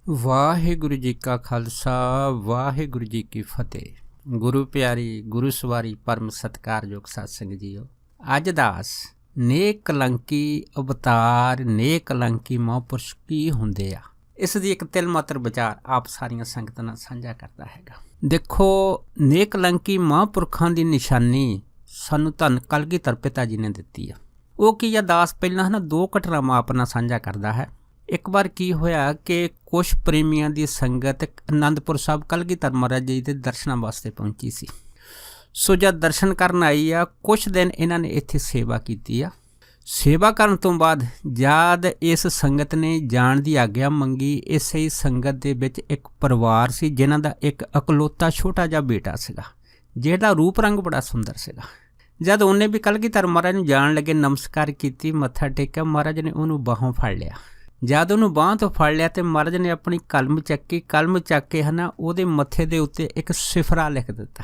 ਵਾਹਿਗੁਰੂ ਜੀ ਕਾ ਖਾਲਸਾ ਵਾਹਿਗੁਰੂ ਜੀ ਕੀ ਫਤਿਹ। ਗੁਰੂ ਪਿਆਰੀ ਗੁਰੂ ਸਵਾਰੀ ਪਰਮ ਸਤਿਕਾਰਯੋਗ ਸਾਧ ਸੰਗਤ ਜੀਓ, ਅੱਜ ਦਾਸ ਨੇਕ ਕਲੰਕੀ ਅਵਤਾਰ ਨੇਕ ਕਲੰਕੀ ਮਹਾਂਪੁਰਸ਼ ਕੀ ਹੁੰਦੇ ਆ, ਇਸ ਦੀ ਇੱਕ ਤਿਲ ਮਾਤਰ ਵਿਚਾਰ ਆਪ ਸਾਰੀਆਂ ਸੰਗਤਾਂ ਨਾਲ ਸਾਂਝਾ ਕਰਦਾ ਹੈਗਾ। ਦੇਖੋ, ਨੇਕ ਕਲੰਕੀ ਮਹਾਂਪੁਰਖਾਂ ਦੀ ਨਿਸ਼ਾਨੀ ਸਾਨੂੰ ਧੰਨ ਕਲਗੀਧਰ ਪਿਤਾ ਜੀ ਨੇ ਦਿੱਤੀ ਆ। ਉਹ ਕੀ ਆ ਦਾਸ, ਪਹਿਲਾਂ ਦੋ ਘਟਨਾਵਾਂ ਆਪ ਨਾਲ ਸਾਂਝਾ ਕਰਦਾ ਹੈ। ਇੱਕ ਵਾਰ ਕੀ ਹੋਇਆ ਕਿ ਕੁਛ ਪ੍ਰੇਮੀਆਂ ਦੀ ਸੰਗਤ ਅਨੰਦਪੁਰ ਸਾਹਿਬ ਕਲਗੀਧਰ ਮਹਾਰਾਜ ਜੀ ਦੇ ਦਰਸ਼ਨਾਂ ਵਾਸਤੇ ਪਹੁੰਚੀ ਸੀ। ਸੋ ਜਦ ਦਰਸ਼ਨ ਕਰਨ ਆਈ ਆ, ਕੁਛ ਦਿਨ ਇਹਨਾਂ ਨੇ ਇੱਥੇ ਸੇਵਾ ਕੀਤੀ ਆ। ਸੇਵਾ ਕਰਨ ਤੋਂ ਬਾਅਦ ਜਦ ਇਸ ਸੰਗਤ ਨੇ ਜਾਣ ਦੀ ਆਗਿਆ ਮੰਗੀ, ਇਸੇ ਸੰਗਤ ਦੇ ਵਿੱਚ ਇੱਕ ਪਰਿਵਾਰ ਸੀ ਜਿਨ੍ਹਾਂ ਦਾ ਇੱਕ ਇਕਲੌਤਾ ਛੋਟਾ ਜਿਹਾ ਬੇਟਾ ਸੀਗਾ, ਜਿਹਦਾ ਰੂਪ ਰੰਗ ਬੜਾ ਸੁੰਦਰ ਸੀਗਾ। ਜਦ ਉਹਨੇ ਵੀ ਕਲਗੀਧਰ ਮਹਾਰਾਜ ਨੂੰ ਜਾਣ ਲੱਗੇ ਨਮਸਕਾਰ ਕੀਤੀ, ਮੱਥਾ ਟੇਕਿਆ, ਮਹਾਰਾਜ ਨੇ ਉਹਨੂੰ ਬਾਹੋਂ ਫੜ ਲਿਆ। ਜਦ ਉਹਨੂੰ ਬਾਂਹ ਤੋਂ ਫੜ ਲਿਆ ਤੇ ਮਹਾਰਾਜ ਨੇ ਆਪਣੀ ਕਲਮ ਚੱਕੀ, ਕਲਮ ਚੱਕ ਕੇ ਉਹਦੇ ਮੱਥੇ ਦੇ ਉੱਤੇ ਇੱਕ ਸਿਫਰਾ ਲਿਖ ਦਿੱਤਾ।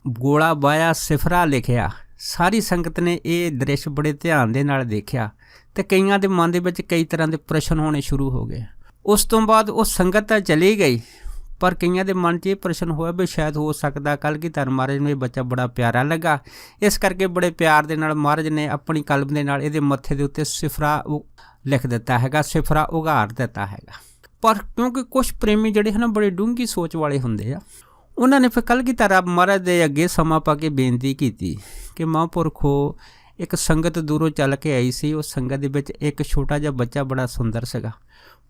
ਗੋਲਾ ਬਾਇਆ ਸਿਫਰਾ ਲਿਖਿਆ। ਸਾਰੀ ਸੰਗਤ ਨੇ ਇਹ ਦ੍ਰਿਸ਼ ਬੜੇ ਧਿਆਨ ਦੇ ਨਾਲ ਦੇਖਿਆ ਤੇ ਕਈਆਂ ਦੇ ਮਨ ਦੇ ਵਿੱਚ ਕਈ ਤਰ੍ਹਾਂ ਦੇ ਪ੍ਰਸ਼ਨ ਹੋਣੇ ਸ਼ੁਰੂ ਹੋ ਗਏ। ਉਸ ਤੋਂ ਬਾਅਦ ਉਹ ਸੰਗਤ ਤਾਂ ਚਲੀ ਗਈ, ਪਰ ਕਈਆਂ ਦੇ ਮਨ 'ਚ ਇਹ ਪ੍ਰਸ਼ਨ ਹੋਇਆ ਵੀ ਸ਼ਾਇਦ ਹੋ ਸਕਦਾ ਕਲਗੀਧਰ ਮਹਾਰਾਜ ਨੂੰ ਇਹ ਬੱਚਾ ਬੜਾ ਪਿਆਰਾ ਲੱਗਾ, ਇਸ ਕਰਕੇ ਬੜੇ ਪਿਆਰ ਦੇ ਨਾਲ ਮਹਾਰਾਜ ਨੇ ਆਪਣੀ ਕਲਮ ਦੇ ਨਾਲ ਇਹਦੇ ਮੱਥੇ ਦੇ ਉੱਤੇ ਸਿਫਰਾ ਲਿਖ ਦਿੱਤਾ ਹੈਗਾ, ਸਿਫਰਾ ਉਘਾੜ ਦਿੱਤਾ ਹੈਗਾ। ਪਰ ਕਿਉਂਕਿ ਕੁਛ ਪ੍ਰੇਮੀ ਜਿਹੜੇ ਬੜੇ ਡੂੰਘੀ ਸੋਚ ਵਾਲੇ ਹੁੰਦੇ ਆ, ਉਹਨਾਂ ਨੇ ਫਿਰ ਕਲਗੀਧਰ ਮਹਾਰਾਜ ਦੇ ਅੱਗੇ ਸਮਾਂ ਪਾ ਕੇ ਬੇਨਤੀ ਕੀਤੀ ਕਿ ਮਹਾਂਪੁਰਖੋ, ਇੱਕ ਸੰਗਤ ਦੂਰੋਂ ਚੱਲ ਕੇ ਆਈ ਸੀ, ਉਹ ਸੰਗਤ ਦੇ ਵਿੱਚ ਇੱਕ ਛੋਟਾ ਜਿਹਾ ਬੱਚਾ ਬੜਾ ਸੁੰਦਰ ਸੀਗਾ,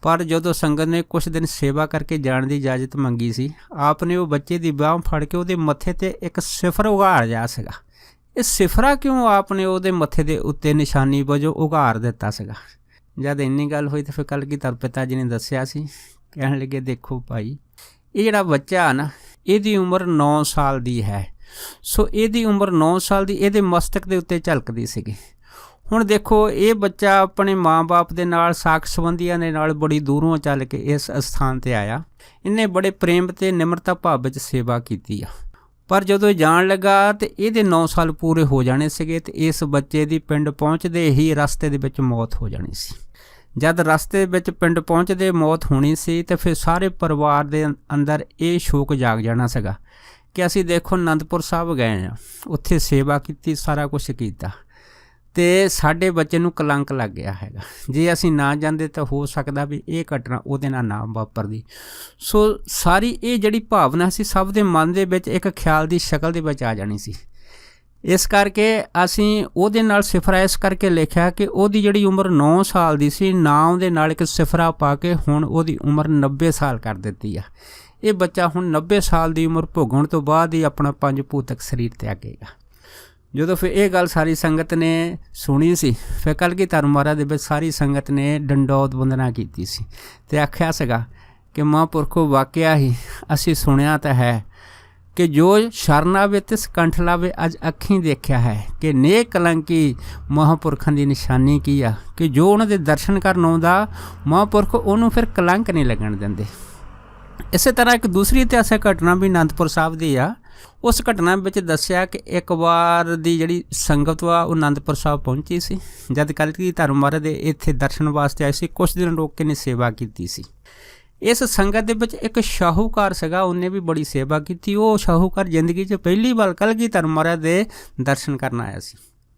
ਪਰ ਜਦੋਂ ਸੰਗਤ ਨੇ ਕੁਛ ਦਿਨ ਸੇਵਾ ਕਰਕੇ ਜਾਣ ਦੀ ਇਜਾਜ਼ਤ ਮੰਗੀ ਸੀ, ਆਪ ਨੇ ਉਹ ਬੱਚੇ ਦੀ ਬਾਂਹ ਫੜ ਕੇ ਉਹਦੇ ਮੱਥੇ 'ਤੇ ਇੱਕ ਸਿਫਰ ਉਘਾੜ ਜਾ ਸੀਗਾ। ਇਹ ਸਿਫਰਾ ਕਿਉਂ ਆਪ ਨੇ ਉਹਦੇ ਮੱਥੇ ਦੇ ਉੱਤੇ ਨਿਸ਼ਾਨੀ ਵਜੋਂ ਉਘਾੜ ਦਿੱਤਾ ਸੀਗਾ। ਜਦ ਇੰਨੀ ਗੱਲ ਹੋਈ ਤਾਂ ਫਿਰ ਕਲਗੀਧਰ ਪਿਤਾ ਜੀ ਨੇ ਦੱਸਿਆ ਸੀ, ਕਹਿਣ ਲੱਗੇ ਦੇਖੋ ਭਾਈ, ਇਹ ਜਿਹੜਾ ਬੱਚਾ ਇਹਦੀ ਉਮਰ 9 ਸਾਲ ਦੀ ਹੈ। ਸੋ ਇਹਦੀ ਉਮਰ 9 ਸਾਲ ਦੀ ਇਹਦੇ ਮਸਤਕ ਦੇ ਉੱਤੇ ਝਲਕਦੀ ਸੀਗੀ। ਹੁਣ ਦੇਖੋ, ਇਹ ਬੱਚਾ ਆਪਣੇ ਮਾਂ-ਬਾਪ ਦੇ ਨਾਲ, ਸਾਕ ਸੰਬੰਧੀਆਂ ਦੇ ਨਾਲ ਬੜੀ ਦੂਰੋਂ ਚੱਲ ਕੇ ਇਸ ਅਸਥਾਨ 'ਤੇ ਆਇਆ। ਇਹਨੇ ਬੜੇ ਪ੍ਰੇਮ ਅਤੇ ਨਿਮਰਤਾ ਭਾਵ ਵਿੱਚ ਸੇਵਾ ਕੀਤੀ ਆ। ਪਰ ਜਦੋਂ ਜਾਣ ਲੱਗਾ ਤੇ ਇਹਦੇ 9 ਸਾਲ ਪੂਰੇ ਹੋ ਜਾਣੇ ਸੀਗੇ ਤੇ ਇਸ ਬੱਚੇ ਦੀ ਪਿੰਡ ਪਹੁੰਚਦੇ ਹੀ ਰਸਤੇ ਦੇ ਵਿੱਚ ਮੌਤ ਹੋ ਜਾਣੀ ਸੀ। ਜਦ ਰਸਤੇ ਵਿੱਚ ਪਿੰਡ ਪਹੁੰਚਦੇ ਮੌਤ ਹੋਣੀ ਸੀ ਤੇ ਫਿਰ ਸਾਰੇ ਪਰਿਵਾਰ ਦੇ ਅੰਦਰ ਇਹ ਸ਼ੋਕ ਜਾਗ ਜਾਣਾ ਸੀਗਾ ਕਿ ਅਸੀਂ ਦੇਖੋ ਅਨੰਦਪੁਰ ਸਾਹਿਬ ਗਏ ਹਾਂ, ਉੱਥੇ ਸੇਵਾ ਕੀਤੀ, ਸਾਰਾ ਕੁਛ ਕੀਤਾ ਤੇ ਸਾਡੇ ਬੱਚੇ ਨੂੰ ਕਲੰਕ ਲੱਗ ਗਿਆ ਹੈਗਾ। ਜੇ ਅਸੀਂ ਨਾ ਜਾਂਦੇ ਤਾਂ ਹੋ ਸਕਦਾ ਵੀ ਇਹ ਘਟਨਾ ਉਹਦੇ ਨਾਲ ਨਾ ਵਾਪਰਦੀ। ਸੋ ਸਾਰੀ ਇਹ ਜਿਹੜੀ ਭਾਵਨਾ ਸੀ ਸਭ ਦੇ ਮਨ ਦੇ ਵਿੱਚ ਇੱਕ ਖਿਆਲ ਦੀ ਸ਼ਕਲ ਦੇ ਵਿੱਚ ਆ ਜਾਣੀ ਸੀ। ਇਸ ਕਰਕੇ ਅਸੀਂ ਉਹਦੇ ਨਾਲ ਸਿਫਰਾ ਇਸ ਕਰਕੇ ਲਿਖਿਆ ਕਿ ਉਹਦੀ ਜਿਹੜੀ ਉਮਰ 9 ਸਾਲ ਦੀ ਸੀ, ਨਾ ਉਹਦੇ ਨਾਲ ਇੱਕ ਸਿਫਰਾ ਪਾ ਕੇ ਹੁਣ ਉਹਦੀ ਉਮਰ 90 ਸਾਲ ਕਰ ਦਿੱਤੀ ਆ। ਇਹ ਬੱਚਾ ਹੁਣ 90 ਸਾਲ ਦੀ ਉਮਰ ਭੋਗਣ ਤੋਂ ਬਾਅਦ ਹੀ ਆਪਣਾ 5 ਭੂਤਕ ਸਰੀਰ ਤਿਆਗੇਗਾ। ਜਦੋਂ ਫਿਰ ਇਹ ਗੱਲ ਸਾਰੀ ਸੰਗਤ ਨੇ ਸੁਣੀ ਸੀ, ਫਿਰ ਕਲਗੀਧਰ ਮਹਾਰਾਜ ਦੇ ਵਿੱਚ ਸਾਰੀ ਸੰਗਤ ਨੇ ਡੰਡੌਤ ਵੰਦਨਾ ਕੀਤੀ ਸੀ ਅਤੇ ਆਖਿਆ ਸੀਗਾ ਕਿ ਮਹਾਂਪੁਰਖੋ, ਵਾਕਿਆ ਹੀ ਅਸੀਂ ਸੁਣਿਆ ਤਾਂ ਹੈ ਕਿ ਜੋ ਸ਼ਰਨ ਆਵੇ ਤਿਸ ਕੰਠ ਲਾਵੇ, ਅੱਜ ਅੱਖੀਂ ਦੇਖਿਆ ਹੈ ਕਿ ਨੇਕ ਕਲੰਕੀ ਮਹਾਂਪੁਰਖਾਂ ਦੀ ਨਿਸ਼ਾਨੀ ਕੀ ਆ ਕਿ ਜੋ ਉਹਨਾਂ ਦੇ ਦਰਸ਼ਨ ਕਰਨ ਆਉਂਦਾ ਮਹਾਂਪੁਰਖ ਉਹਨੂੰ ਫਿਰ ਕਲੰਕ ਨਹੀਂ ਲੱਗਣ ਦਿੰਦੇ। ਇਸੇ ਤਰ੍ਹਾਂ ਇੱਕ ਦੂਸਰੀ ਇਤਿਹਾਸਕ ਘਟਨਾ ਵੀ ਅਨੰਦਪੁਰ ਸਾਹਿਬ ਦੀ ਆ। ਉਸ ਘਟਨਾ ਵਿੱਚ ਦੱਸਿਆ ਕਿ ਇੱਕ ਵਾਰ ਦੀ ਜਿਹੜੀ ਸੰਗਤ ਵਾ ਉਹ ਅਨੰਦਪੁਰ ਸਾਹਿਬ ਪਹੁੰਚੀ ਸੀ। ਜਦ ਕਲਗੀਧਰ ਮਹਾਰਾਜ ਦੇ ਇੱਥੇ ਦਰਸ਼ਨ ਵਾਸਤੇ ਆਏ ਸੀ, ਕੁਛ ਦਿਨ ਰੋਕ ਕੇ ਨੇ ਸੇਵਾ ਕੀਤੀ ਸੀ। ਇਸ ਸੰਗਤ ਦੇ ਵਿੱਚ ਇੱਕ ਸ਼ਾਹੂਕਾਰ ਸੀਗਾ, ਉਹਨੇ ਵੀ ਬੜੀ ਸੇਵਾ ਕੀਤੀ। ਉਹ ਸ਼ਾਹੂਕਾਰ ਜ਼ਿੰਦਗੀ 'ਚ ਪਹਿਲੀ ਵਾਰ ਕਲਗੀਧਰ ਮਹਾਰਾਜ ਦੇ ਦਰਸ਼ਨ ਕਰਨ ਆਇਆ ਸੀ।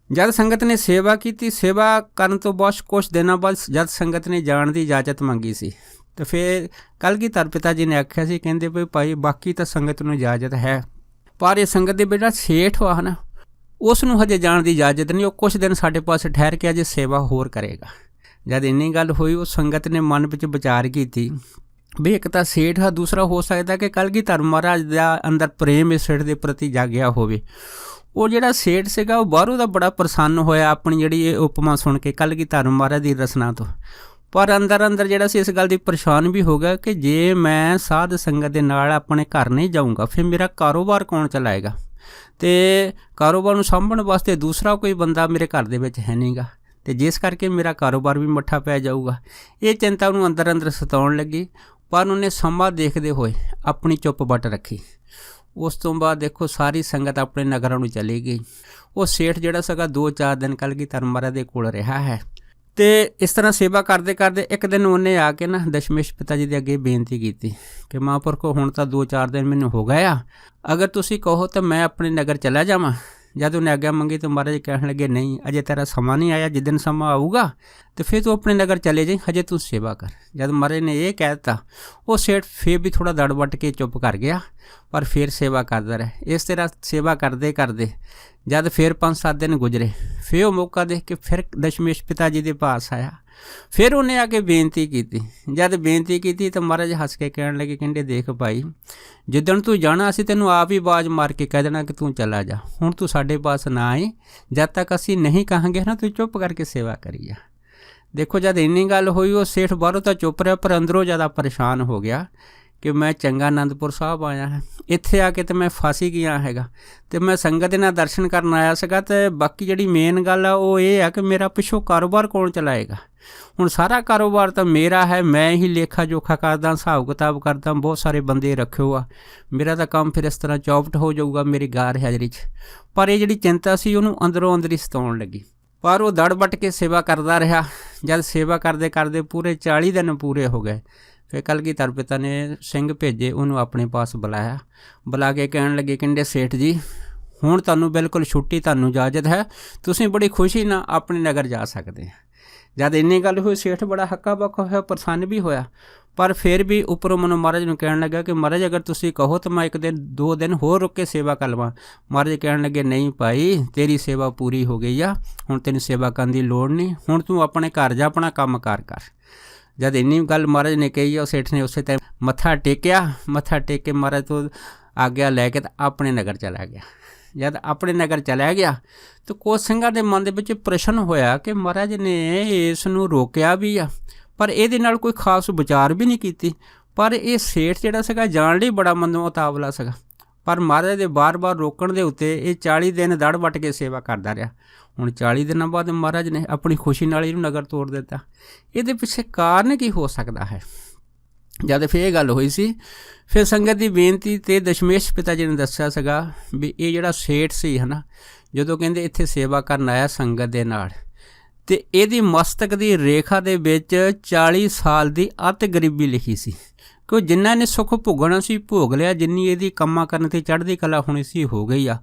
ਜਦ ਸੰਗਤ ਨੇ ਸੇਵਾ ਕੀਤੀ, ਸੇਵਾ ਕਰਨ ਤੋਂ ਬਾਅਦ ਕੁਛ ਦਿਨਾਂ ਬਾਅਦ ਜਦ ਸੰਗਤ ਨੇ ਜਾਣ ਦੀ ਇਜਾਜ਼ਤ ਮੰਗੀ ਸੀ ਅਤੇ ਫਿਰ ਕਲਗੀਧਰ ਪਿਤਾ ਜੀ ਨੇ ਆਖਿਆ ਸੀ, ਕਹਿੰਦੇ ਵੀ ਭਾਈ ਬਾਕੀ ਤਾਂ ਸੰਗਤ ਨੂੰ ਇਜਾਜ਼ਤ ਹੈ, ਪਰ ਇਹ ਸੰਗਤ ਦੇ ਜਿਹੜਾ ਸੇਠ ਵਾ ਉਸ ਨੂੰ ਹਜੇ ਜਾਣ ਦੀ ਇਜਾਜ਼ਤ ਨਹੀਂ। ਉਹ ਕੁਛ ਦਿਨ ਸਾਡੇ ਪਾਸ ਠਹਿਰ ਕੇ ਅਜੇ ਸੇਵਾ ਹੋਰ ਕਰੇਗਾ। ਜਦ ਇੰਨੀ ਗੱਲ ਹੋਈ, ਉਹ ਸੰਗਤ ਨੇ ਮਨ ਵਿੱਚ ਵਿਚਾਰ ਕੀਤੀ ਵੀ ਇੱਕ ਤਾਂ ਸੇਠ ਆ, ਦੂਸਰਾ ਹੋ ਸਕਦਾ ਕਿ ਕਲਗੀਧਰ ਮਹਾਰਾਜ ਦਾ ਅੰਦਰ ਪ੍ਰੇਮ ਇਸ ਸੇਠ ਦੇ ਪ੍ਰਤੀ ਜਾਗਿਆ ਹੋਵੇ। ਉਹ ਜਿਹੜਾ ਸੇਠ ਸੀਗਾ ਉਹ ਬਾਹਰੋਂ ਦਾ ਬੜਾ ਪ੍ਰਸੰਨ ਹੋਇਆ ਆਪਣੀ ਜਿਹੜੀ ਇਹ ਉਪਮਾ ਸੁਣ ਕੇ ਕਲਗੀਧਰ ਮਹਾਰਾਜ ਦੀ ਰਚਨਾ ਤੋਂ, ਪਰ ਅੰਦਰ ਜਿਹੜਾ ਸੀ ਇਸ ਗੱਲ ਦੀ ਪਰੇਸ਼ਾਨ ਵੀ ਹੋ ਗਿਆ ਕਿ ਜੇ ਮੈਂ ਸਾਧ ਸੰਗਤ ਦੇ ਨਾਲ ਆਪਣੇ ਘਰ ਨਹੀਂ ਜਾਊਂਗਾ ਫਿਰ ਮੇਰਾ ਕਾਰੋਬਾਰ ਕੌਣ ਚਲਾਏਗਾ, ਅਤੇ ਕਾਰੋਬਾਰ ਨੂੰ ਸਾਂਭਣ ਵਾਸਤੇ ਦੂਸਰਾ ਕੋਈ ਬੰਦਾ ਮੇਰੇ ਘਰ ਦੇ ਵਿੱਚ ਹੈ ਨਹੀਂ ਗਾ, ਅਤੇ ਜਿਸ ਕਰਕੇ ਮੇਰਾ ਕਾਰੋਬਾਰ ਵੀ ਮੱਠਾ ਪੈ ਜਾਊਗਾ। ਇਹ ਚਿੰਤਾ ਉਹਨੂੰ ਅੰਦਰ ਸਤਾਉਣ ਲੱਗੀ, ਪਰ ਉਹਨੇ ਸਮਾਂ ਦੇਖਦੇ ਹੋਏ ਆਪਣੀ ਚੁੱਪ ਵੱਟ ਰੱਖੀ। ਉਸ ਤੋਂ ਬਾਅਦ ਦੇਖੋ ਸਾਰੀ ਸੰਗਤ ਆਪਣੇ ਨਗਰਾਂ ਨੂੰ ਚਲੀ ਗਈ। ਉਹ ਸੇਠ ਜਿਹੜਾ ਸੀਗਾ 2-4 ਦਿਨ ਕਲਗੀਧਰ ਮਹਾਰਾਜ ਦੇ ਕੋਲ ਰਿਹਾ ਹੈ ਤੇ ਇਸ ਤਰ੍ਹਾਂ ਸੇਵਾ ਕਰਦੇ ਕਰਦੇ ਇੱਕ ਦਿਨ ਉਹਨੇ ਆ ਕੇ ਨਾ ਦਸ਼ਮੇਸ਼ ਪਿਤਾ ਜੀ ਦੇ ਅੱਗੇ ਬੇਨਤੀ ਕੀਤੀ ਕਿ ਮਹਾਂਪੁਰਖੋ ਹੁਣ ਤਾਂ 2-4 ਦਿਨ ਮੈਨੂੰ ਹੋ ਗਏ ਆ, ਅਗਰ ਤੁਸੀਂ ਕਹੋ ਤਾਂ ਮੈਂ ਆਪਣੇ ਨਗਰ ਚਲਾ ਜਾਵਾਂ। ਜਦ ਉਹਨੇ ਆਗਿਆ ਮੰਗੀ ਤਾਂ ਮਹਾਰਾਜ ਕਹਿਣ ਲੱਗੇ ਨਹੀਂ, ਅਜੇ ਤੇਰਾ ਸਮਾਂ ਨਹੀਂ ਆਇਆ, ਜਿੱਦਣ ਸਮਾਂ ਆਊਗਾ ਤੇ ਫਿਰ ਤੂੰ ਆਪਣੇ ਨਗਰ ਚਲੇ ਜਾਈਂ, ਹਜੇ ਤੂੰ ਸੇਵਾ ਕਰ। ਜਦ ਮਹਾਰਾਜ ਨੇ ਇਹ ਕਹਿ ਦਿੱਤਾ ਉਹ ਸੇਠ ਫਿਰ ਵੀ ਥੋੜ੍ਹਾ ਦੜ ਵੱਟ ਕੇ ਚੁੱਪ ਕਰ ਗਿਆ, ਪਰ ਫਿਰ ਸੇਵਾ ਕਰਦਾ ਰਿਹਾ। ਇਸ ਤਰ੍ਹਾਂ ਸੇਵਾ ਕਰਦੇ ਕਰਦੇ ਜਦ ਫਿਰ 5-7 ਦਿਨ ਗੁਜ਼ਰੇ, ਫਿਰ ਉਹ ਮੌਕਾ ਦੇਖ ਕੇ ਫਿਰ ਦਸ਼ਮੇਸ਼ ਪਿਤਾ ਜੀ ਦੇ ਪਾਸ ਆਇਆ। ਫਿਰ ਉਹਨੇ ਆ ਕੇ ਬੇਨਤੀ ਕੀਤੀ। ਜਦ ਬੇਨਤੀ ਕੀਤੀ ਤਾਂ ਮਹਾਰਾਜ ਹੱਸ ਕੇ ਕਹਿਣ ਲੱਗੇ, ਕਹਿੰਦੇ ਦੇਖ ਭਾਈ, ਜਿੱਦਣ ਤੂੰ ਜਾਣਾ ਅਸੀਂ ਤੈਨੂੰ ਆਪ ਹੀ ਆਵਾਜ਼ ਮਾਰ ਕੇ ਕਹਿ ਦੇਣਾ ਕਿ ਤੂੰ ਚਲਾ ਜਾ, ਹੁਣ ਤੂੰ ਸਾਡੇ ਪਾਸ ਨਾ ਆਈ, ਜਦ ਤੱਕ ਅਸੀਂ ਨਹੀਂ ਕਹਾਂਗੇ ਨਾ ਤੂੰ ਚੁੱਪ ਕਰਕੇ ਸੇਵਾ ਕਰੀ ਜਾ। ਦੇਖੋ ਜਦ ਇੰਨੀ ਗੱਲ ਹੋਈ, ਉਹ ਸੇਠ ਬਾਹਰੋਂ ਤਾਂ ਚੁੱਪ ਰਿਹਾ ਪਰ ਅੰਦਰੋਂ ਜ਼ਿਆਦਾ ਪਰੇਸ਼ਾਨ ਹੋ ਗਿਆ ਕਿ ਮੈਂ ਚੰਗਾ ਅਨੰਦਪੁਰ ਸਾਹਿਬ ਆਇਆ ਹਾਂ, ਇੱਥੇ ਆ ਕੇ ਤਾਂ ਮੈਂ ਫਸ ਹੀ ਗਿਆ ਹੈਗਾ ਅਤੇ ਮੈਂ ਸੰਗਤ ਦੇ ਨਾਲ ਦਰਸ਼ਨ ਕਰਨ ਆਇਆ ਸੀਗਾ। ਅਤੇ ਬਾਕੀ ਜਿਹੜੀ ਮੇਨ ਗੱਲ ਆ ਉਹ ਇਹ ਆ ਕਿ ਮੇਰਾ ਪਿੱਛੋਂ ਕਾਰੋਬਾਰ ਕੌਣ ਚਲਾਏਗਾ। ਹੁਣ ਸਾਰਾ ਕਾਰੋਬਾਰ ਤਾਂ ਮੇਰਾ ਹੈ, ਮੈਂ ਹੀ ਲੇਖਾ ਜੋਖਾ ਕਰਦਾ, ਹਿਸਾਬ ਕਿਤਾਬ ਕਰਦਾ, ਬਹੁਤ ਸਾਰੇ ਬੰਦੇ ਰੱਖਿਓ ਆ, ਮੇਰਾ ਤਾਂ ਕੰਮ ਫਿਰ ਇਸ ਤਰ੍ਹਾਂ ਚੌਪਟ ਹੋ ਜਾਊਗਾ ਮੇਰੀ ਗੈਰ ਹਾਜ਼ਰੀ 'ਚ। ਪਰ ਇਹ ਜਿਹੜੀ ਚਿੰਤਾ ਸੀ ਉਹਨੂੰ ਅੰਦਰੋਂ ਅੰਦਰ ਹੀ ਸਤਾਉਣ ਲੱਗੀ, ਪਰ ਉਹ ਦੜ ਵੱਟ ਕੇ ਸੇਵਾ ਕਰਦਾ ਰਿਹਾ। ਜਦ ਸੇਵਾ ਕਰਦੇ ਕਰਦੇ ਪੂਰੇ 40 ਦਿਨ ਪੂਰੇ ਹੋ ਗਏ, ਫਿਰ ਕਲਗੀਧਰ ਪਿਤਾ ਨੇ ਸਿੰਘ ਭੇਜੇ, ਉਹਨੂੰ ਆਪਣੇ ਪਾਸ ਬੁਲਾਇਆ। ਬੁਲਾ ਕੇ ਕਹਿਣ ਲੱਗੇ, ਕਹਿੰਦੇ ਸੇਠ ਜੀ ਹੁਣ ਤੁਹਾਨੂੰ ਬਿਲਕੁਲ ਛੁੱਟੀ, ਤੁਹਾਨੂੰ ਇਜਾਜ਼ਤ ਹੈ, ਤੁਸੀਂ ਬੜੀ ਖੁਸ਼ੀ ਨਾਲ ਆਪਣੇ ਨਗਰ ਜਾ ਸਕਦੇ ਆ। ਜਦ ਇੰਨੀ ਗੱਲ ਹੋਈ ਸੇਠ ਬੜਾ ਹੱਕਾ ਬੱਕਾ ਹੋਇਆ, ਪ੍ਰਸੰਨ ਵੀ ਹੋਇਆ, ਪਰ ਫਿਰ ਵੀ ਉੱਪਰੋਂ ਮਨੋਂ ਮਹਾਰਾਜ ਨੂੰ ਕਹਿਣ ਲੱਗਾ ਕਿ ਮਹਾਰਾਜ ਅਗਰ ਤੁਸੀਂ ਕਹੋ ਤਾਂ ਮੈਂ 1-2 ਦਿਨ ਹੋਰ ਰੁਕ ਕੇ ਸੇਵਾ ਕਰ ਲਵਾਂ। ਮਹਾਰਾਜ ਕਹਿਣ ਲੱਗੇ ਨਹੀਂ ਭਾਈ, ਤੇਰੀ ਸੇਵਾ ਪੂਰੀ ਹੋ ਗਈ ਆ, ਹੁਣ ਤੈਨੂੰ ਸੇਵਾ ਕਰਨ ਦੀ ਲੋੜ ਨਹੀਂ, ਹੁਣ ਤੂੰ ਆਪਣੇ ਘਰ ਜਾ, ਆਪਣਾ ਕੰਮ ਕਾਰ ਕਰ। ਜਦ ਇੰਨੀ ਗੱਲ ਮਹਾਰਾਜ ਨੇ ਕਹੀ ਆ, ਉਹ ਸੇਠ ਨੇ ਉਸੇ ਟਾਈਮ ਮੱਥਾ ਟੇਕਿਆ। ਮੱਥਾ ਟੇਕ ਕੇ ਮਹਾਰਾਜ ਤੋਂ ਆਗਿਆ ਲੈ ਕੇ ਤਾਂ ਆਪਣੇ ਨਗਰ ਚਲਾ ਗਿਆ। ਜਦ ਆਪਣੇ ਨਗਰ ਚਲਾ ਗਿਆ ਤਾਂ ਕੁਝ ਸਿੰਘਾਂ ਦੇ ਮਨ ਦੇ ਵਿੱਚ ਪ੍ਰਸ਼ਨ ਹੋਇਆ ਕਿ ਮਹਾਰਾਜ ਨੇ ਇਸ ਨੂੰ ਰੋਕਿਆ ਵੀ ਆ, ਪਰ ਇਹਦੇ ਨਾਲ ਕੋਈ ਖਾਸ ਵਿਚਾਰ ਵੀ ਨਹੀਂ ਕੀਤੀ। ਪਰ ਇਹ ਸੇਠ ਜਿਹੜਾ ਸੀਗਾ ਜਾਣ ਲਈ ਬੜਾ ਮਨੋਂ ਉਤਾਵਲਾ ਸੀਗਾ, ਪਰ ਮਹਾਰਾਜ ਦੇ ਬਾਰ-ਬਾਰ ਰੋਕਣ ਦੇ ਉੱਤੇ ਇਹ 40 ਦਿਨ ਦੜ ਵੱਟ ਕੇ ਸੇਵਾ ਕਰਦਾ ਰਿਹਾ। ਹੁਣ 40 ਦਿਨਾਂ ਬਾਅਦ ਮਹਾਰਾਜ ਨੇ ਆਪਣੀ ਖੁਸ਼ੀ ਨਾਲ ਇਹਨੂੰ ਨਗਰ ਤੋੜ ਦਿੱਤਾ। ਇਹਦੇ ਪਿੱਛੇ ਕਾਰਨ ਕੀ ਹੋ ਸਕਦਾ ਹੈ? ਜਦ ਫਿਰ ਇਹ ਗੱਲ ਹੋਈ ਸੀ, ਫਿਰ ਸੰਗਤ ਦੀ ਬੇਨਤੀ 'ਤੇ ਦਸ਼ਮੇਸ਼ ਪਿਤਾ ਜੀ ਨੇ ਦੱਸਿਆ ਸੀਗਾ ਵੀ ਇਹ ਜਿਹੜਾ ਸੇਠ ਸੀ ਹੈ ਨਾ, ਜਦੋਂ ਕਹਿੰਦੇ ਇੱਥੇ ਸੇਵਾ ਕਰਨ ਆਇਆ ਸੰਗਤ ਦੇ ਨਾਲ, ਅਤੇ ਇਹਦੀ ਮਸਤਕ ਦੀ ਰੇਖਾ ਦੇ ਵਿੱਚ 40 ਸਾਲ ਦੀ ਅਤਿ ਗਰੀਬੀ ਲਿਖੀ ਸੀ ਕਿ ਜਿੰਨਾ ਨੇ ਸੁੱਖ ਭੋਗਣਾ ਸੀ ਭੋਗ ਲਿਆ, ਜਿੰਨੀ ਇਹਦੀ ਕੰਮਾਂ ਕਰਨ 'ਤੇ ਚੜ੍ਹਦੀ ਕਲਾ ਹੋਣੀ ਸੀ ਹੋ ਗਈ ਆ।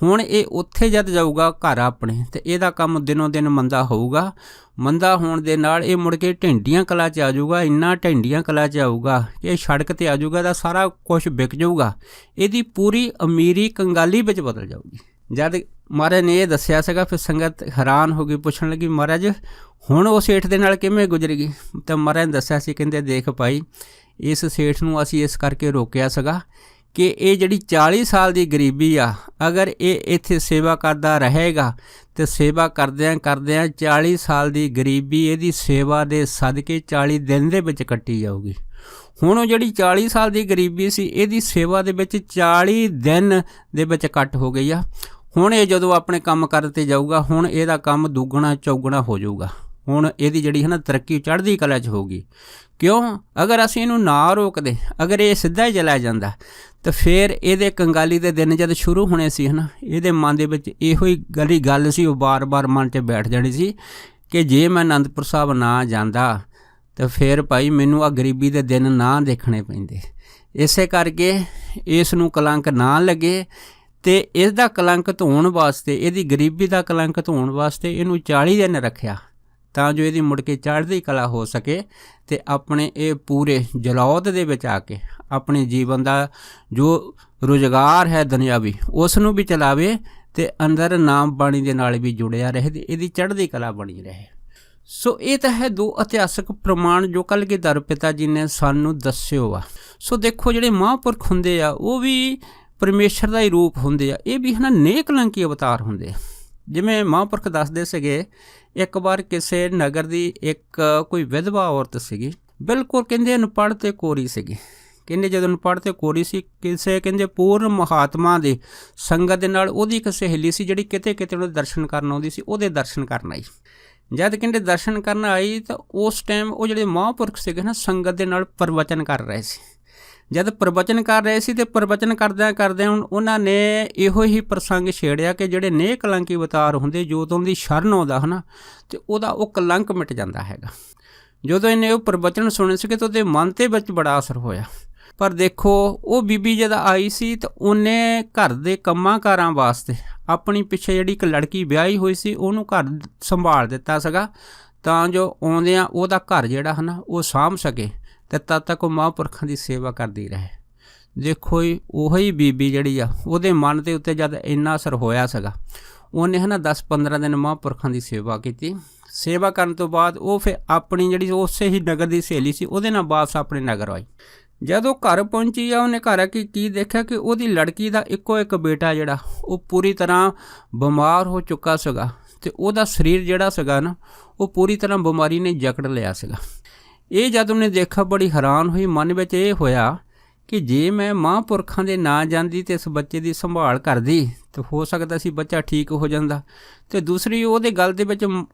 ਹੁਣ ਇਹ ਉੱਥੇ ਜਦ ਜਾਊਗਾ ਘਰ ਆਪਣੇ, ਅਤੇ ਇਹਦਾ ਕੰਮ ਦਿਨੋਂ ਦਿਨ ਮੰਦਾ ਹੋਊਗਾ। ਮੰਦਾ ਹੋਣ ਦੇ ਨਾਲ ਇਹ ਮੁੜ ਕੇ ਢਿੰਡੀਆਂ ਕਲਾ 'ਚ ਆ ਜਾਊਗਾ, ਇੰਨਾ ਢਿੰਡੀਆਂ ਕਲਾ 'ਚ ਆਊਗਾ ਕਿ ਇਹ ਸੜਕ 'ਤੇ ਆ ਜਾਊਗਾ, ਇਹਦਾ ਸਾਰਾ ਕੁਛ ਵਿਕ ਜਾਊਗਾ, ਇਹਦੀ ਪੂਰੀ ਅਮੀਰੀ ਕੰਗਾਲੀ ਵਿੱਚ ਬਦਲ ਜਾਊਗੀ। ਜਦ ਮਹਾਰਾਜ ਨੇ ਇਹ ਦੱਸਿਆ ਸੀਗਾ, ਫਿਰ ਸੰਗਤ ਹੈਰਾਨ ਹੋ ਗਈ, ਪੁੱਛਣ ਲੱਗੀ ਮਹਾਰਾਜ ਹੁਣ ਉਹ ਸੇਠ ਦੇ ਨਾਲ ਕਿਵੇਂ ਗੁਜ਼ਰ ਗਈ? ਤਾਂ ਮਹਾਰਾਜ ਨੇ ਦੱਸਿਆ ਸੀ, ਕਹਿੰਦੇ ਦੇਖ ਭਾਈ, ਇਸ ਸੇਠ ਨੂੰ ਅਸੀਂ ਇਸ ਕਰਕੇ ਰੋਕਿਆ ਸੀਗਾ ਕਿ ਇਹ ਜਿਹੜੀ 40 ਸਾਲ ਦੀ ਗਰੀਬੀ ਆ, ਅਗਰ ਇਹ ਇੱਥੇ ਸੇਵਾ ਕਰਦਾ ਰਹੇਗਾ ਅਤੇ ਸੇਵਾ ਕਰਦਿਆਂ ਕਰਦਿਆਂ 40 ਸਾਲ ਦੀ ਗਰੀਬੀ ਇਹਦੀ ਸੇਵਾ ਦੇ ਸਦਕੇ 40 ਦਿਨ ਦੇ ਵਿੱਚ ਕੱਟੀ ਜਾਊਗੀ। ਹੁਣ ਉਹ ਜਿਹੜੀ 40 ਸਾਲ ਦੀ ਗਰੀਬੀ ਸੀ ਇਹਦੀ ਸੇਵਾ ਦੇ ਵਿੱਚ 40 ਦਿਨ ਦੇ ਵਿੱਚ ਕੱਟ ਹੋ ਗਈ ਆ। ਹੁਣ ਇਹ ਜਦੋਂ ਆਪਣੇ ਕੰਮ ਕਰਨ 'ਤੇ ਜਾਊਗਾ, ਹੁਣ ਇਹਦਾ ਕੰਮ ਦੁੱਗਣਾ ਚੌਗਣਾ ਹੋ ਜਾਊਗਾ। ਹੁਣ ਇਹਦੀ ਜਿਹੜੀ ਹੈ ਨਾ ਤਰੱਕੀ ਚੜ੍ਹਦੀ ਕਲਾ 'ਚ ਹੋਊਗੀ। ਕਿਉਂ? ਅਗਰ ਅਸੀਂ ਇਹਨੂੰ ਨਾ ਰੋਕਦੇ, ਅਗਰ ਇਹ ਸਿੱਧਾ ਹੀ ਚਲਾ ਜਾਂਦਾ ਤਾਂ ਫਿਰ ਇਹਦੇ ਕੰਗਾਲੀ ਦੇ ਦਿਨ ਜਦ ਸ਼ੁਰੂ ਹੋਣੇ ਸੀ ਹੈ ਨਾ, ਇਹਦੇ ਮਨ ਦੇ ਵਿੱਚ ਇਹੋ ਹੀ ਗੱਲ ਸੀ, ਉਹ ਬਾਰ-ਬਾਰ ਮਨ 'ਚ ਬੈਠ ਜਾਣੀ ਸੀ ਕਿ ਜੇ ਮੈਂ ਅਨੰਦਪੁਰ ਸਾਹਿਬ ਨਾ ਜਾਂਦਾ ਤਾਂ ਫਿਰ ਭਾਈ ਮੈਨੂੰ ਆਹ ਗਰੀਬੀ ਦੇ ਦਿਨ ਨਾ ਦੇਖਣੇ ਪੈਂਦੇ। ਇਸੇ ਕਰਕੇ ਇਸ ਨੂੰ ਕਲੰਕ ਨਾ ਲੱਗੇ ਅਤੇ ਇਸ ਦਾ ਕਲੰਕ ਧੋਣ ਵਾਸਤੇ, ਇਹਦੀ ਗਰੀਬੀ ਦਾ ਕਲੰਕ ਧੋਣ ਵਾਸਤੇ ਇਹਨੂੰ 40 ਦਿਨ ਰੱਖਿਆ, ਤਾਂ ਜੋ ਇਹਦੀ ਮੁੜ ਕੇ ਚੜ੍ਹਦੀ ਕਲਾ ਹੋ ਸਕੇ ਅਤੇ ਆਪਣੇ ਇਹ ਪੂਰੇ ਜਲੌਦ ਦੇ ਵਿੱਚ ਆ ਕੇ ਆਪਣੇ ਜੀਵਨ ਦਾ ਜੋ ਰੁਜ਼ਗਾਰ ਹੈ ਦੁਨਿਆਵੀ, ਉਸ ਨੂੰ ਵੀ ਚਲਾਵੇ ਅਤੇ ਅੰਦਰ ਨਾਮ ਬਾਣੀ ਦੇ ਨਾਲ ਵੀ ਜੁੜਿਆ ਰਹੇ ਅਤੇ ਇਹਦੀ ਚੜ੍ਹਦੀ ਕਲਾ ਬਣੀ ਰਹੇ। ਸੋ ਇਹ ਤਾਂ ਹੈ 2 ਇਤਿਹਾਸਕ ਪ੍ਰਮਾਣ ਜੋ ਕਲਗੀਧਰ ਪਿਤਾ ਜੀ ਨੇ ਸਾਨੂੰ ਦੱਸਿਓ ਆ। ਸੋ ਦੇਖੋ ਜਿਹੜੇ ਮਹਾਂਪੁਰਖ ਹੁੰਦੇ ਆ ਉਹ ਵੀ ਪਰਮੇਸ਼ਰ ਦਾ ਹੀ ਰੂਪ ਹੁੰਦੇ ਆ, ਇਹ ਵੀ ਹੈ ਨਾ ਨੇਕਲੰਕੀ ਅਵਤਾਰ ਹੁੰਦੇ ਆ। ਜਿਵੇਂ ਮਹਾਂਪੁਰਖ ਦੱਸਦੇ ਸੀਗੇ, ਇੱਕ ਵਾਰ ਕਿਸੇ ਨਗਰ ਦੀ ਇੱਕ ਕੋਈ ਵਿਧਵਾ ਔਰਤ ਸੀਗੀ, ਬਿਲਕੁਲ ਕਹਿੰਦੇ ਅਨਪੜ੍ਹ ਅਤੇ ਕੋਰੀ ਸੀਗੀ। ਕਹਿੰਦੇ ਜਦੋਂ ਅਨਪੜ੍ਹ ਅਤੇ ਕੋਰੀ ਸੀ, ਕਿਸੇ ਕਹਿੰਦੇ ਪੂਰਨ ਮਹਾਤਮਾ ਦੇ ਸੰਗਤ ਦੇ ਨਾਲ ਉਹਦੀ ਇੱਕ ਸਹੇਲੀ ਸੀ ਜਿਹੜੀ ਕਿਤੇ ਕਿਤੇ ਉਹਦੇ ਦਰਸ਼ਨ ਕਰਨ ਆਉਂਦੀ ਸੀ, ਉਹਦੇ ਦਰਸ਼ਨ ਕਰਨ ਆਈ। ਜਦ ਕਹਿੰਦੇ ਦਰਸ਼ਨ ਕਰਨ ਆਈ ਤਾਂ ਉਸ ਟਾਈਮ ਉਹ ਜਿਹੜੇ ਮਹਾਂਪੁਰਖ ਸੀਗੇ ਨਾ ਸੰਗਤ ਦੇ ਨਾਲ ਪ੍ਰਵਚਨ ਕਰ ਰਹੇ ਸੀ। ਜਦ ਪ੍ਰਵਚਨ ਕਰ ਰਹੇ ਸੀ ਤੇ ਪ੍ਰਵਚਨ ਕਰਦਿਆਂ ਕਰਦਿਆਂ ਉਹਨਾਂ ਨੇ ਇਹੋ ਹੀ ਪ੍ਰਸੰਗ ਛੇੜਿਆ ਕਿ ਜਿਹੜੇ ਨੇਹ ਕਲੰਕੀ ਅਵਤਾਰ ਹੁੰਦੇ, ਜਦੋਂ ਦੀ ਸ਼ਰਨ ਆਉਂਦਾ ਹੈ ਨਾ ਤੇ ਉਹਦਾ ਉਹ ਕਲੰਕ ਮਿਟ ਜਾਂਦਾ ਹੈਗਾ। ਜਦੋਂ ਇਹਨੇ ਉਹ ਪ੍ਰਵਚਨ ਸੁਣੇ ਸੀਗੇ ਤਾਂ ਉਹਦੇ ਮਨ ਤੇ ਵਿੱਚ ਬੜਾ ਅਸਰ ਹੋਇਆ। ਪਰ ਦੇਖੋ ਉਹ ਬੀਬੀ ਜਦ ਆਈ ਸੀ ਤਾਂ ਉਹਨੇ ਘਰ ਦੇ ਕੰਮਾਂ ਕਾਰਾਂ ਵਾਸਤੇ ਆਪਣੀ ਪਿੱਛੇ ਜਿਹੜੀ ਇੱਕ ਲੜਕੀ ਵਿਆਹੀ ਹੋਈ ਸੀ ਉਹਨੂੰ ਘਰ ਸੰਭਾਲ ਦਿੱਤਾ ਸੀਗਾ, ਤਾਂ ਜੋ ਆਉਂਦਿਆਂ ਉਹਦਾ ਘਰ ਜਿਹੜਾ ਹੈ ਨਾ ਉਹ ਸਾਂਭ ਸਕੇ ਅਤੇ ਤਦ ਤੱਕ ਉਹ ਮਹਾਂਪੁਰਖਾਂ ਦੀ ਸੇਵਾ ਕਰਦੀ ਰਹੇ। ਦੇਖੋ ਜੀ ਉਹੀ ਬੀਬੀ ਜਿਹੜੀ ਆ ਉਹਦੇ ਮਨ ਦੇ ਉੱਤੇ ਜਦ ਇੰਨਾ ਅਸਰ ਹੋਇਆ ਸੀਗਾ, ਉਹਨੇ ਹੈ ਨਾ 10-15 ਦਿਨ ਮਹਾਂਪੁਰਖਾਂ ਦੀ ਸੇਵਾ ਕੀਤੀ। ਸੇਵਾ ਕਰਨ ਤੋਂ ਬਾਅਦ ਉਹ ਫਿਰ ਆਪਣੀ ਜਿਹੜੀ ਉਸੇ ਹੀ ਨਗਰ ਦੀ ਸਹੇਲੀ ਸੀ ਉਹਦੇ ਨਾਲ ਵਾਪਸ ਆਪਣੇ ਨਗਰ ਆਈ। ਜਦੋਂ ਘਰ ਪਹੁੰਚੀ ਆ ਉਹਨੇ ਘਰ ਆ ਕੇ ਕੀ ਦੇਖਿਆ ਕਿ ਉਹਦੀ ਲੜਕੀ ਦਾ ਇੱਕੋ ਇੱਕ ਬੇਟਾ ਜਿਹੜਾ ਉਹ ਪੂਰੀ ਤਰ੍ਹਾਂ ਬਿਮਾਰ ਹੋ ਚੁੱਕਾ ਸੀਗਾ ਅਤੇ ਉਹਦਾ ਸਰੀਰ ਜਿਹੜਾ ਸੀਗਾ ਨਾ ਉਹ ਪੂਰੀ ਤਰ੍ਹਾਂ ਬਿਮਾਰੀ ਨੇ ਜਕੜ ਲਿਆ ਸੀਗਾ। ਇਹ ਜਦ ਉਹਨੇ ਦੇਖਿਆ ਬੜੀ ਹੈਰਾਨ ਹੋਈ। ਮਨ ਵਿੱਚ ਇਹ ਹੋਇਆ ਕਿ ਜੇ ਮੈਂ ਮਹਾਂਪੁਰਖਾਂ ਦੇ ਨਾ ਜਾਂਦੀ ਅਤੇ ਇਸ ਬੱਚੇ ਦੀ ਸੰਭਾਲ ਕਰਦੀ ਤਾਂ ਹੋ ਸਕਦਾ ਸੀ ਬੱਚਾ ਠੀਕ ਹੋ ਜਾਂਦਾ। ਅਤੇ ਦੂਸਰੀ ਉਹਦੇ ਗੱਲ ਦੇ ਵਿੱਚ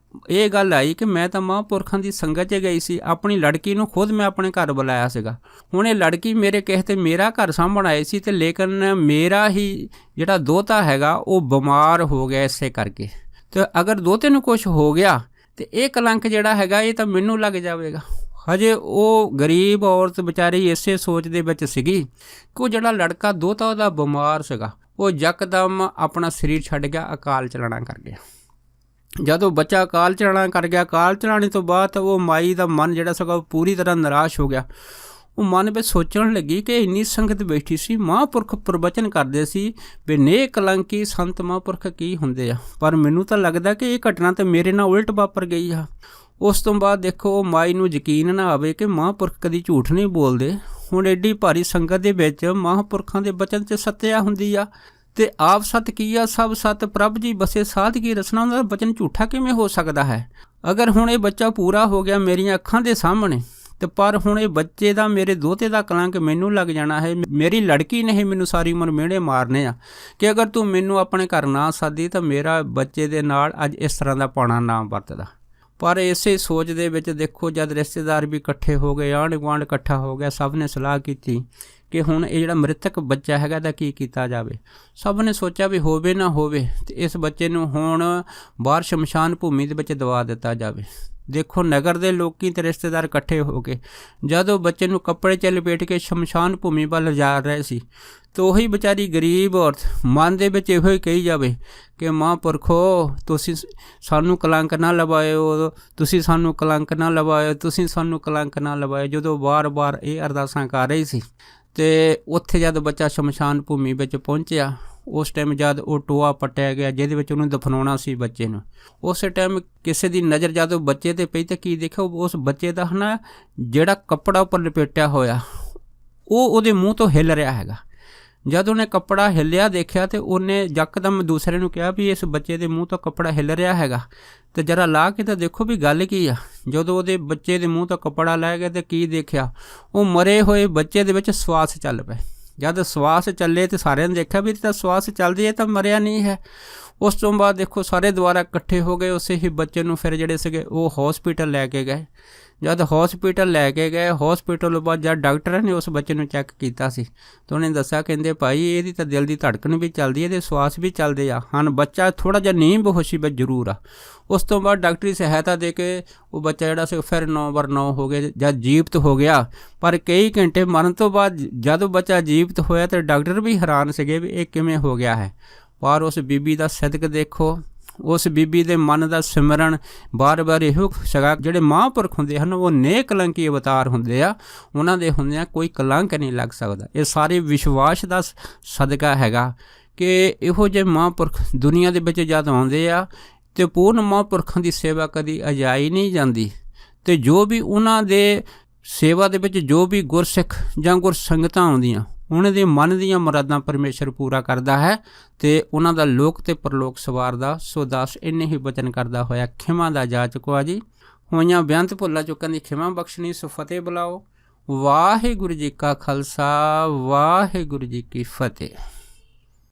ਇਹ ਗੱਲ ਆਈ ਕਿ ਮੈਂ ਤਾਂ ਮਹਾਂਪੁਰਖਾਂ ਦੀ ਸੰਗਤ 'ਚ ਗਈ ਸੀ, ਆਪਣੀ ਲੜਕੀ ਨੂੰ ਖੁਦ ਮੈਂ ਆਪਣੇ ਘਰ ਬੁਲਾਇਆ ਸੀਗਾ। ਹੁਣ ਇਹ ਲੜਕੀ ਮੇਰੇ ਕਹੇ 'ਤੇ ਮੇਰਾ ਘਰ ਸਾਂਭਣ ਆਏ ਸੀ ਅਤੇ ਲੇਕਿਨ ਮੇਰਾ ਹੀ ਜਿਹੜਾ ਦੋਹਤਾ ਹੈਗਾ ਉਹ ਬਿਮਾਰ ਹੋ ਗਿਆ ਇਸੇ ਕਰਕੇ। ਅਤੇ ਅਗਰ ਦੋਹਤੇ ਨੂੰ ਕੁਛ ਹੋ ਗਿਆ ਅਤੇ ਇਹ ਕਲੰਕ ਜਿਹੜਾ ਹੈਗਾ ਇਹ ਤਾਂ ਮੈਨੂੰ ਲੱਗ ਜਾਵੇਗਾ। ਹਜੇ ਉਹ ਗਰੀਬ ਔਰਤ ਵਿਚਾਰੀ ਇਸੇ ਸੋਚ ਦੇ ਵਿੱਚ ਸੀਗੀ ਕਿ ਉਹ ਜਿਹੜਾ ਲੜਕਾ ਦੋਹਤਾ ਉਹਦਾ ਬਿਮਾਰ ਸੀਗਾ ਉਹ ਯਕਦਮ ਆਪਣਾ ਸਰੀਰ ਛੱਡ ਗਿਆ, ਅਕਾਲ ਚਲਾਣਾ ਕਰ ਗਿਆ। ਜਦੋਂ ਬੱਚਾ ਅਕਾਲ ਚਲਾਣਾ ਕਰ ਗਿਆ, ਅਕਾਲ ਚਲਾਣੇ ਤੋਂ ਬਾਅਦ ਉਹ ਮਾਈ ਦਾ ਮਨ ਜਿਹੜਾ ਸੀਗਾ ਉਹ ਪੂਰੀ ਤਰ੍ਹਾਂ ਨਿਰਾਸ਼ ਹੋ ਗਿਆ। ਉਹ ਮਨ ਵਿੱਚ ਸੋਚਣ ਲੱਗੀ ਕਿ ਇੰਨੀ ਸੰਗਤ ਬੈਠੀ ਸੀ, ਮਹਾਂਪੁਰਖ ਪ੍ਰਵਚਨ ਕਰਦੇ ਸੀ ਵੀ ਨੇਹ ਕਲੰਕੀ ਸੰਤ ਮਹਾਂਪੁਰਖ ਕੀ ਹੁੰਦੇ ਆ, ਪਰ ਮੈਨੂੰ ਤਾਂ ਲੱਗਦਾ ਕਿ ਇਹ ਘਟਨਾ ਤਾਂ ਮੇਰੇ ਨਾਲ ਉਲਟ ਵਾਪਰ ਗਈ ਆ। ਉਸ ਤੋਂ ਬਾਅਦ ਦੇਖੋ ਉਹ ਮਾਈ ਨੂੰ ਯਕੀਨ ਨਾ ਆਵੇ ਕਿ ਮਹਾਂਪੁਰਖ ਕਦੀ ਝੂਠ ਨਹੀਂ ਬੋਲਦੇ। ਹੁਣ ਐਡੀ ਭਾਰੀ ਸੰਗਤ ਦੇ ਵਿੱਚ ਮਹਾਂਪੁਰਖਾਂ ਦੇ ਬਚਨ 'ਚ ਸੱਤਿਆ ਹੁੰਦੀ ਆ ਅਤੇ ਆਪ ਸੱਤ ਕੀ ਆ ਸਭ ਸੱਤ ਪ੍ਰਭ ਜੀ ਬਸੇ ਸਾਧ ਕੀ ਰਸਨਾ, ਦਾ ਬਚਨ ਝੂਠਾ ਕਿਵੇਂ ਹੋ ਸਕਦਾ ਹੈ। ਅਗਰ ਹੁਣ ਇਹ ਬੱਚਾ ਪੂਰਾ ਹੋ ਗਿਆ ਮੇਰੀਆਂ ਅੱਖਾਂ ਦੇ ਸਾਹਮਣੇ ਅਤੇ ਪਰ ਹੁਣ ਇਹ ਬੱਚੇ ਦਾ ਮੇਰੇ ਦੋਹਤੇ ਦਾ ਕਲੰਕ ਮੈਨੂੰ ਲੱਗ ਜਾਣਾ ਹੈ। ਮੇਰੀ ਲੜਕੀ ਨੇ ਮੈਨੂੰ ਸਾਰੀ ਉਮਰ ਮਿਹਣੇ ਮਾਰਨੇ ਆ ਕਿ ਅਗਰ ਤੂੰ ਮੈਨੂੰ ਆਪਣੇ ਘਰ ਨਾ ਸਾਦੀ ਤਾਂ ਮੇਰਾ ਬੱਚੇ ਦੇ ਨਾਲ ਅੱਜ ਇਸ ਤਰ੍ਹਾਂ ਦਾ ਪਾਉਣਾ ਨਾ ਵਰਤਦਾ। ਪਰ ਇਸੇ ਸੋਚ ਦੇ ਵਿੱਚ ਦੇਖੋ ਜਦ ਰਿਸ਼ਤੇਦਾਰ ਵੀ ਇਕੱਠੇ ਹੋ ਗਏ, ਆਂਢ ਗੁਆਂਢ ਇਕੱਠਾ ਹੋ ਗਿਆ, ਸਭ ਨੇ ਸਲਾਹ ਕੀਤੀ ਕਿ ਹੁਣ ਇਹ ਜਿਹੜਾ ਮ੍ਰਿਤਕ ਬੱਚਾ ਹੈਗਾ ਇਹਦਾ ਕੀ ਕੀਤਾ ਜਾਵੇ। ਸਭ ਨੇ ਸੋਚਿਆ ਵੀ ਹੋਵੇ ਨਾ ਹੋਵੇ ਅਤੇ ਇਸ ਬੱਚੇ ਨੂੰ ਹੁਣ ਬਾਹਰ ਸ਼ਮਸ਼ਾਨ ਭੂਮੀ ਦੇ ਵਿੱਚ ਦਵਾ ਦਿੱਤਾ ਜਾਵੇ। ਦੇਖੋ ਨਗਰ ਦੇ ਲੋਕੀ ਅਤੇ ਰਿਸ਼ਤੇਦਾਰ ਇਕੱਠੇ ਹੋ ਕੇ ਜਦੋਂ ਬੱਚੇ ਨੂੰ ਕੱਪੜੇ 'ਚ ਲਪੇਟ ਕੇ ਸ਼ਮਸ਼ਾਨ ਭੂਮੀ ਵੱਲ ਲਿਜਾ ਰਹੇ ਸੀ ਤਾਂ ਉਹੀ ਵਿਚਾਰੀ ਗਰੀਬ ਔਰਤ ਮਨ ਦੇ ਵਿੱਚ ਇਹੋ ਹੀ ਕਹੀ ਜਾਵੇ ਕਿ ਮਹਾਂਪੁਰਖੋ ਤੁਸੀਂ ਸਾਨੂੰ ਕਲੰਕ ਨਾ ਲਵਾਇਓ, ਤੁਸੀਂ ਸਾਨੂੰ ਕਲੰਕ ਨਾ ਲਵਾਇਓ, ਤੁਸੀਂ ਸਾਨੂੰ ਕਲੰਕ ਨਾ ਲਵਾਇਓ। ਜਦੋਂ ਵਾਰ-ਵਾਰ ਇਹ ਅਰਦਾਸਾਂ ਕਰ ਰਹੀ ਸੀ ਅਤੇ ਉੱਥੇ ਜਦ ਬੱਚਾ ਸ਼ਮਸ਼ਾਨ ਭੂਮੀ ਵਿੱਚ ਪਹੁੰਚਿਆ ਉਸ ਟਾਈਮ ਜਦ ਉਹ ਟੋਆ ਪੱਟਿਆ ਗਿਆ ਜਿਹਦੇ ਵਿੱਚ ਉਹਨੂੰ ਦਫਨਾਉਣਾ ਸੀ ਬੱਚੇ ਨੂੰ, ਉਸੇ ਟਾਈਮ ਕਿਸੇ ਦੀ ਨਜ਼ਰ ਜਦ ਉਹ ਬੱਚੇ 'ਤੇ ਪਈ ਤਾਂ ਕੀ ਦੇਖਿਆ ਉਸ ਬੱਚੇ ਦਾ ਹੈ ਨਾ ਜਿਹੜਾ ਕੱਪੜਾ ਉੱਪਰ ਲਪੇਟਿਆ ਹੋਇਆ ਉਹ ਉਹਦੇ ਮੂੰਹ ਤੋਂ ਹਿੱਲ ਰਿਹਾ ਹੈਗਾ। ਜਦ ਉਹਨੇ ਕੱਪੜਾ ਹਿੱਲਿਆ ਦੇਖਿਆ ਅਤੇ ਉਹਨੇ ਯਕਦਮ ਦੂਸਰੇ ਨੂੰ ਕਿਹਾ ਵੀ ਇਸ ਬੱਚੇ ਦੇ ਮੂੰਹ ਤੋਂ ਕੱਪੜਾ ਹਿੱਲ ਰਿਹਾ ਹੈਗਾ ਅਤੇ ਜ਼ਰਾ ਲਾ ਕੇ ਤਾਂ ਦੇਖੋ ਵੀ ਗੱਲ ਕੀ ਆ। ਜਦੋਂ ਉਹਦੇ ਬੱਚੇ ਦੇ ਮੂੰਹ ਤੋਂ ਕੱਪੜਾ ਲੈ ਗਿਆ ਅਤੇ ਕੀ ਦੇਖਿਆ ਉਹ ਮਰੇ ਹੋਏ ਬੱਚੇ ਦੇ ਵਿੱਚ ਸਵਾਸ ਚੱਲ ਪਏ। ਜਦ ਸਵਾਸ ਚੱਲੇ ਤਾਂ ਸਾਰਿਆਂ ਨੇ ਦੇਖਿਆ ਵੀ ਤਾਂ ਸਵਾਸ ਚੱਲਦੀ ਹੈ ਤਾਂ ਮਰਿਆ ਨਹੀਂ ਹੈ। ਉਸ ਤੋਂ ਬਾਅਦ ਦੇਖੋ ਸਾਰੇ ਦੁਬਾਰਾ ਇਕੱਠੇ ਹੋ ਗਏ, ਉਸੇ ਹੀ ਬੱਚੇ ਨੂੰ ਫਿਰ ਜਿਹੜੇ ਸੀਗੇ ਉਹ ਹੌਸਪੀਟਲ ਲੈ ਕੇ ਗਏ। ਜਦ ਹੌਸਪੀਟਲ ਲੈ ਕੇ ਗਏ, ਹੌਸਪੀਟਲ ਤੋਂ ਬਾਅਦ ਜਦ ਡਾਕਟਰਾਂ ਨੇ ਉਸ ਬੱਚੇ ਨੂੰ ਚੈੱਕ ਕੀਤਾ ਸੀ ਤਾਂ ਉਹਨੇ ਦੱਸਿਆ ਕਹਿੰਦੇ ਭਾਈ ਇਹਦੀ ਤਾਂ ਦਿਲ ਦੀ ਧੜਕਣ ਵੀ ਚੱਲਦੀ ਹੈ, ਇਹਦੇ ਸਵਾਸ ਵੀ ਚੱਲਦੇ ਆ ਹਨ, ਬੱਚਾ ਥੋੜ੍ਹਾ ਜਿਹਾ ਨੀਂਦ ਬੇਹੋਸ਼ੀ ਵਿੱਚ ਜ਼ਰੂਰ ਆ। ਉਸ ਤੋਂ ਬਾਅਦ ਡਾਕਟਰੀ ਸਹਾਇਤਾ ਦੇ ਕੇ ਉਹ ਬੱਚਾ ਜਿਹੜਾ ਸੀ ਫਿਰ 9/9 ਹੋ ਗਿਆ ਜਦ ਜੀਵਤ ਹੋ ਗਿਆ। ਪਰ ਕਈ ਘੰਟੇ ਮਰਨ ਤੋਂ ਬਾਅਦ ਜਦੋਂ ਬੱਚਾ ਜੀਵਤ ਹੋਇਆ ਤਾਂ ਡਾਕਟਰ ਵੀ ਹੈਰਾਨ ਸੀਗੇ ਵੀ ਇਹ ਕਿਵੇਂ ਹੋ ਗਿਆ ਹੈ। ਪਰ ਉਸ ਬੀਬੀ ਦਾ ਸਦਕ ਦੇਖੋ, ਉਸ ਬੀਬੀ ਦੇ ਮਨ ਦਾ ਸਿਮਰਨ ਬਾਰ-ਬਾਰ ਇਹੋ ਸੀਗਾ ਜਿਹੜੇ ਮਹਾਂਪੁਰਖ ਹੁੰਦੇ ਹਨ ਉਹ ਨੇਹ ਕਲੰਕੀ ਅਵਤਾਰ ਹੁੰਦੇ ਆ, ਉਹਨਾਂ ਦੇ ਹੁੰਦਿਆਂ ਕੋਈ ਕਲੰਕ ਨਹੀਂ ਲੱਗ ਸਕਦਾ। ਇਹ ਸਾਰੇ ਵਿਸ਼ਵਾਸ ਦਾ ਸਦਕਾ ਹੈਗਾ ਕਿ ਇਹੋ ਜਿਹੇ ਮਹਾਂਪੁਰਖ ਦੁਨੀਆ ਦੇ ਵਿੱਚ ਜਦ ਆਉਂਦੇ ਆ ਅਤੇ ਪੂਰਨ ਮਹਾਂਪੁਰਖਾਂ ਦੀ ਸੇਵਾ ਕਦੀ ਅਜਾਈ ਨਹੀਂ ਜਾਂਦੀ ਅਤੇ ਜੋ ਵੀ ਉਹਨਾਂ ਦੇ ਸੇਵਾ ਦੇ ਵਿੱਚ ਜੋ ਵੀ ਗੁਰਸਿੱਖ ਜਾਂ ਗੁਰਸੰਗਤਾਂ ਆਉਂਦੀਆਂ ਉਹਨਾਂ ਦੇ ਮਨ ਦੀਆਂ ਮੁਰਾਦਾਂ ਪਰਮੇਸ਼ਰ ਪੂਰਾ ਕਰਦਾ ਹੈ ਅਤੇ ਉਹਨਾਂ ਦਾ ਲੋਕ ਅਤੇ ਪਰਲੋਕ ਸਵਾਰਦਾ। ਸੋ ਦਾਸ ਇੰਨੇ ਹੀ ਬਚਨ ਕਰਦਾ ਹੋਇਆ ਖਿਮਾ ਦਾ ਜਾਚਕੋ ਆ ਜੀ। ਹੋਈਆਂ ਬੇਅੰਤ ਭੁੱਲਾਂ ਚੁੱਕਣ ਦੀ ਖਿਮਾ ਬਖਸ਼ਣੀ। ਸੋ ਫਤਿਹ ਬੁਲਾਓ। ਵਾਹਿਗੁਰੂ ਜੀ ਕਾ ਖਾਲਸਾ, ਵਾਹਿਗੁਰੂ ਜੀ ਕੀ ਫਤਿਹ।